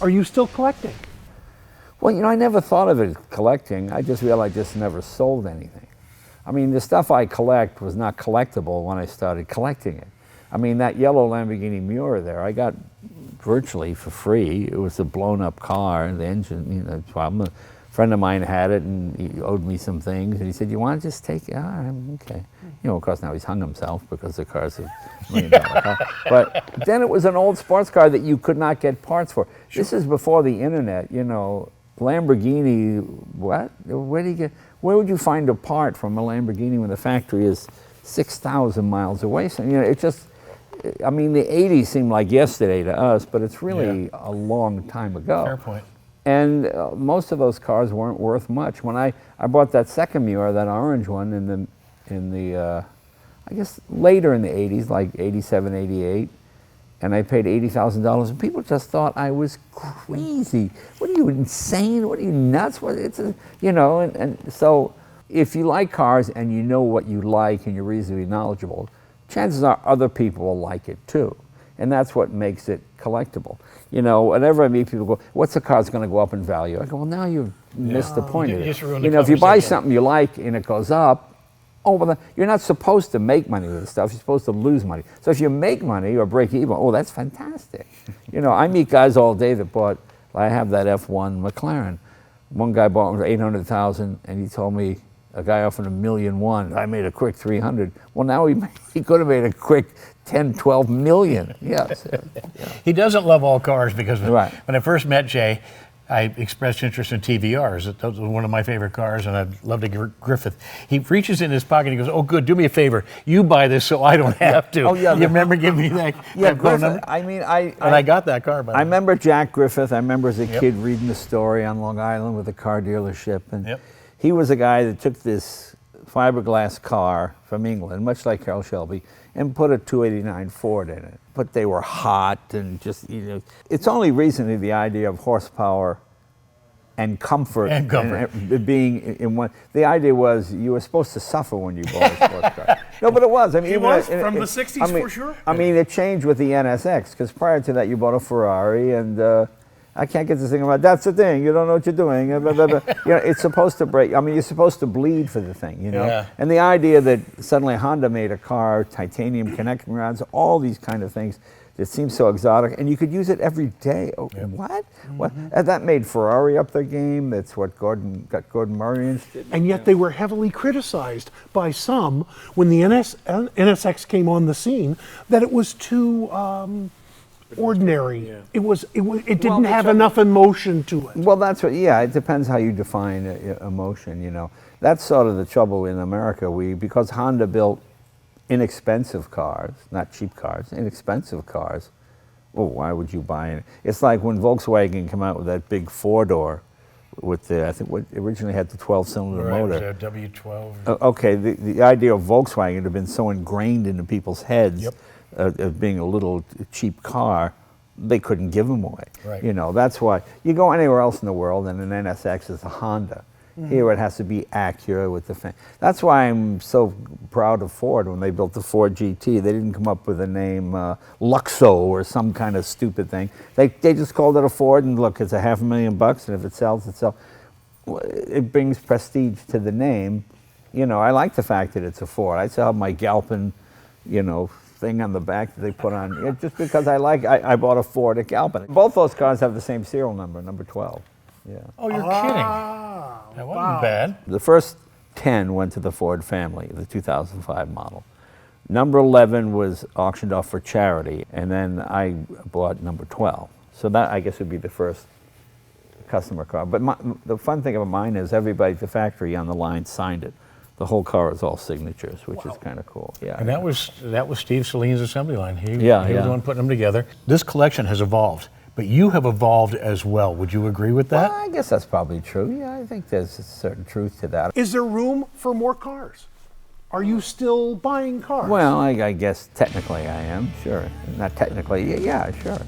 Are you still collecting? Well, I never thought of it as collecting. I just realized I just never sold anything. I mean, the stuff I collect was not collectible when I started collecting it. I mean, that yellow Lamborghini Miura there, I got virtually for free. It was a blown-up car, the engine, problem. A friend of mine had it, and he owed me some things, and he said, "You want to just take it?" Okay. Of course, now he's hung himself because the car's a $1 million car. But then it was an old sports car that you could not get parts for. Sure. This is before the internet, Lamborghini, what? Where would you find a part from a Lamborghini when the factory is 6,000 miles away? So, the 80s seemed like yesterday to us, but it's really a long time ago. Fair point. And most of those cars weren't worth much. When I bought that second Miura, that orange one, in the I guess later in the 80s, like 87, 88, and I paid $80,000, and people just thought I was crazy. What are you, insane? What are you, nuts? And so if you like cars and you know what you like and you're reasonably knowledgeable, chances are other people will like it too. And that's what makes it collectible. Whenever I meet people go, what's the car's going to go up in value? I go, well, now you've missed the point of it. If you buy something you like and it goes up, you're not supposed to make money with this stuff. You're supposed to lose money. So if you make money or break even, that's fantastic. I meet guys all day that bought, I have that F1 McLaren. One guy bought it for $800,000, and he told me a guy offered $1.1 million. I made a quick 300. Well, now he could have made a quick 10, 12 million. Yes. He doesn't love all cars because right. When I first met Jay, I expressed interest in TVRs. That was one of my favorite cars, and I'd love to get Griffith. He reaches in his pocket and he goes, "Oh, good, do me a favor. You buy this so I don't have to." Oh, yeah. You remember giving me that? Yeah, Griffith. I got that car, by the way. I remember Jack Griffith. I remember as a kid reading the story on Long Island with a car dealership. And he was a guy that took this fiberglass car from England, much like Carroll Shelby, and put a 289 Ford in it. But they were hot and just, it's only recently the idea of horsepower and comfort, and being in one. The idea was you were supposed to suffer when you bought a sports car. No, but it was. It was from the 60s for sure. It changed with the NSX, because prior to that you bought a Ferrari, and I can't get this thing about, that's the thing, you don't know what you're doing. It's supposed to break. You're supposed to bleed for the thing, Yeah. And the idea that suddenly Honda made a car, titanium connecting rods, all these kind of things that seem so exotic, and you could use it every day. Oh, what? Mm-hmm. What? And that made Ferrari up their game. That's what got Gordon Murray interested. And yet they were heavily criticized by some when the NSX came on the scene that it was too ordinary. Yeah. It didn't have enough emotion to it. Well, that's what. Yeah, it depends how you define emotion. That's sort of the trouble in America. Because Honda built inexpensive cars, not cheap cars, inexpensive cars. Well, why would you buy it? It's like when Volkswagen came out with that big four-door with I think what originally had the 12-cylinder motor. It was a W12. Okay, the idea of Volkswagen had been so ingrained into people's heads of being a little cheap car, they couldn't give them away. Right. That's why you go anywhere else in the world and an NSX is a Honda. Mm-hmm. Here it has to be accurate with the thing. That's why I'm so proud of Ford when they built the Ford GT. They didn't come up with the name Luxo or some kind of stupid thing. They just called it a Ford, and look, it's $500,000, and if it sells, it sells. It brings prestige to the name. I like the fact that it's a Ford. I still have my Galpin, thing on the back that they put on, just because I bought a Ford at Galpin. Both those cars have the same serial number, number 12. Yeah. Oh, you're kidding. That wasn't bad. The first 10 went to the Ford family, the 2005 model. Number 11 was auctioned off for charity, and then I bought number 12. So that, I guess, would be the first customer car. But the fun thing about mine is everybody at the factory on the line signed it. The whole car is all signatures, which is kind of cool. Yeah. And that was Steve Saline's assembly line. He was the one putting them together. This collection has evolved. But you have evolved as well. Would you agree with that? Well, I guess that's probably true. Yeah, I think there's a certain truth to that. Is there room for more cars? Are you still buying cars? Well, I guess technically I am, sure. Not technically, yeah, sure.